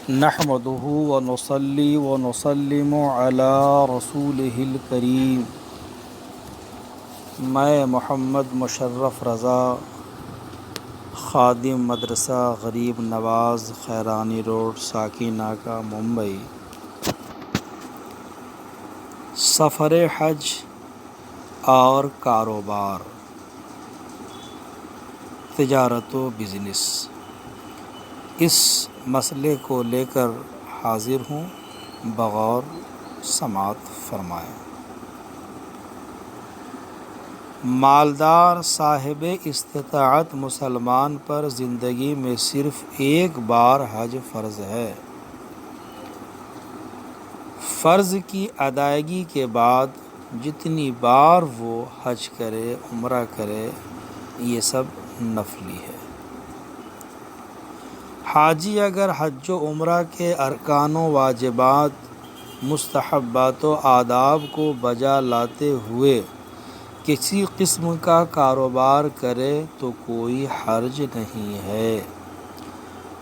نحمده ونصلي ونسلم على رسوله الکریم۔ میں محمد مشرف رضا، خادم مدرسہ غریب نواز، خیرانی روڈ، ساکینہ کا، ممبئی، سفر حج اور کاروبار، تجارت و بزنس، اس مسئلے کو لے کر حاضر ہوں، بغور سماعت فرمائیں۔ مالدار صاحب استطاعت مسلمان پر زندگی میں صرف ایک بار حج فرض ہے۔ فرض کی ادائیگی کے بعد جتنی بار وہ حج کرے، عمرہ کرے، یہ سب نفلی ہے۔ حاجی اگر حج و عمرہ کے ارکان و واجبات، مستحبات و آداب کو بجا لاتے ہوئے کسی قسم کا کاروبار کرے تو کوئی حرج نہیں ہے۔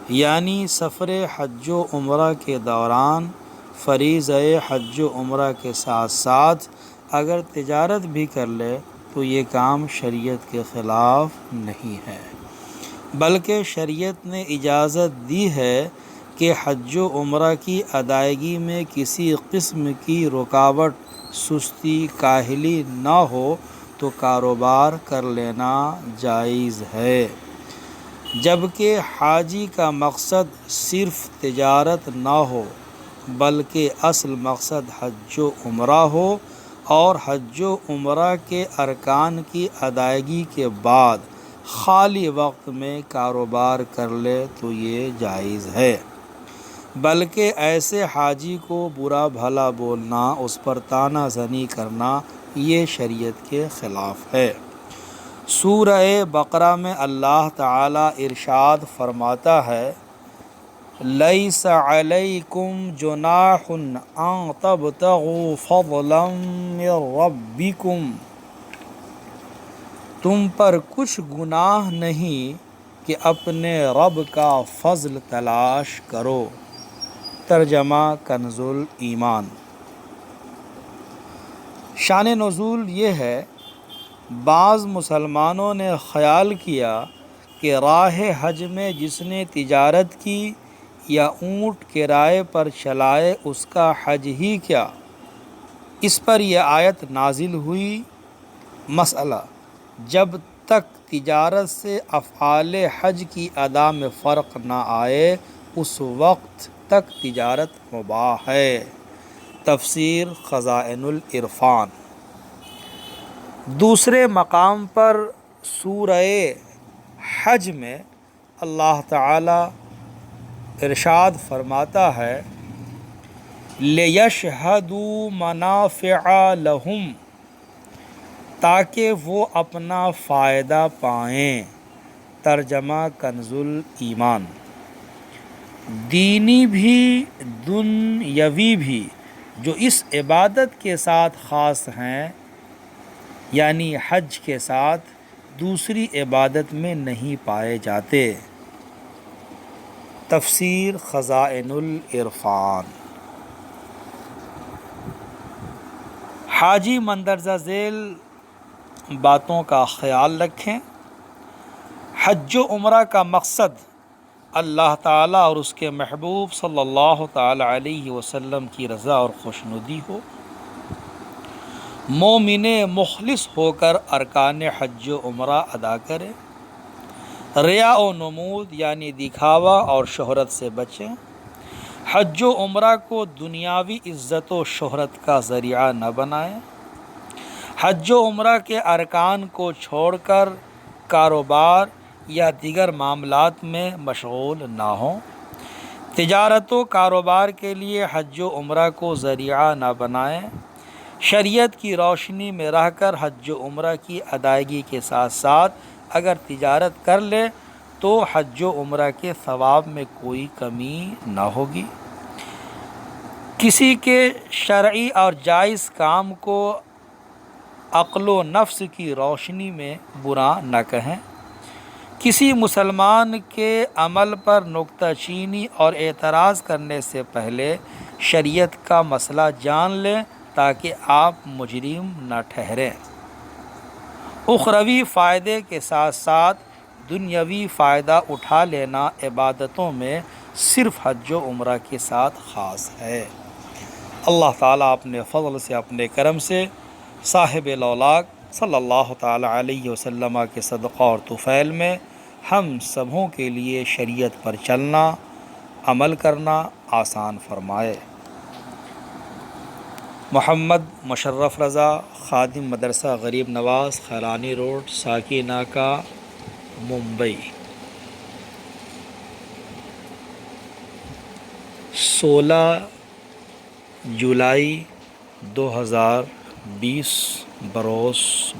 یعنی سفر حج و عمرہ کے دوران فریضہ حج و عمرہ کے ساتھ ساتھ اگر تجارت بھی کر لے تو یہ کام شریعت کے خلاف نہیں ہے، بلکہ شریعت نے اجازت دی ہے کہ حج و عمرہ کی ادائیگی میں کسی قسم کی رکاوٹ، سستی، کاہلی نہ ہو تو کاروبار کر لینا جائز ہے۔ جبکہ حاجی کا مقصد صرف تجارت نہ ہو بلکہ اصل مقصد حج و عمرہ ہو، اور حج و عمرہ کے ارکان کی ادائیگی کے بعد خالی وقت میں کاروبار کر لے تو یہ جائز ہے، بلکہ ایسے حاجی کو برا بھلا بولنا، اس پر طعنہ زنی کرنا، یہ شریعت کے خلاف ہے۔ سورہ بقرہ میں اللہ تعالی ارشاد فرماتا ہے، لیس علیکم جناح ان تبتغوا فضلا من ربکم، تم پر کچھ گناہ نہیں کہ اپنے رب کا فضل تلاش کرو۔ ترجمہ کنز الایمان۔ شان نزول یہ ہے، بعض مسلمانوں نے خیال کیا کہ راہ حج میں جس نے تجارت کی یا اونٹ کرائے پر چلائے اس کا حج ہی کیا؟ اس پر یہ آیت نازل ہوئی، مسئلہ جب تک تجارت سے افعال حج کی ادا میں فرق نہ آئے اس وقت تک تجارت مباح ہے۔ تفسیر خزائن العرفان۔ دوسرے مقام پر سورہ حج میں اللہ تعالی ارشاد فرماتا ہے، لِيَشْهَدُوا مَنَافِعَ لَهُمْ، تاکہ وہ اپنا فائدہ پائیں۔ ترجمہ کنز الایمان۔ دینی بھی دنیاوی بھی جو اس عبادت کے ساتھ خاص ہیں، یعنی حج کے ساتھ، دوسری عبادت میں نہیں پائے جاتے۔ تفسیر خزائن العرفان۔ حاجی مندرجہ ذیل باتوں کا خیال رکھیں۔ حج و عمرہ کا مقصد اللہ تعالیٰ اور اس کے محبوب صلی اللہ تعالی علیہ وسلم کی رضا اور خوشنودی ہو۔ مومن مخلص ہو کر ارکان حج و عمرہ ادا کرے، ریا و نمود یعنی دکھاوا اور شہرت سے بچیں۔ حج و عمرہ کو دنیاوی عزت و شہرت کا ذریعہ نہ بنائیں۔ حج و عمرہ کے ارکان کو چھوڑ کر کاروبار یا دیگر معاملات میں مشغول نہ ہوں۔ تجارت و کاروبار کے لیے حج و عمرہ کو ذریعہ نہ بنائیں۔ شریعت کی روشنی میں رہ کر حج و عمرہ کی ادائیگی کے ساتھ ساتھ اگر تجارت کر لے تو حج و عمرہ کے ثواب میں کوئی کمی نہ ہوگی۔ کسی کے شرعی اور جائز کام کو عقل و نفس کی روشنی میں برا نہ کہیں۔ کسی مسلمان کے عمل پر نکتہ چینی اور اعتراض کرنے سے پہلے شریعت کا مسئلہ جان لیں تاکہ آپ مجرم نہ ٹھہریں۔ اخروی فائدے کے ساتھ ساتھ دنیاوی فائدہ اٹھا لینا عبادتوں میں صرف حج و عمرہ کے ساتھ خاص ہے۔ اللہ تعالیٰ اپنے فضل سے، اپنے کرم سے صاحب لولاک صلی اللہ تعالیٰ علیہ وسلم کے صدقہ اور طفیل میں ہم سبھوں کے لیے شریعت پر چلنا، عمل کرنا آسان فرمائے۔ محمد مشرف رضا، خادم مدرسہ غریب نواز، خیرانی روڈ، ساکی ناکا، ممبئی، 16 جولائی 2020 بروز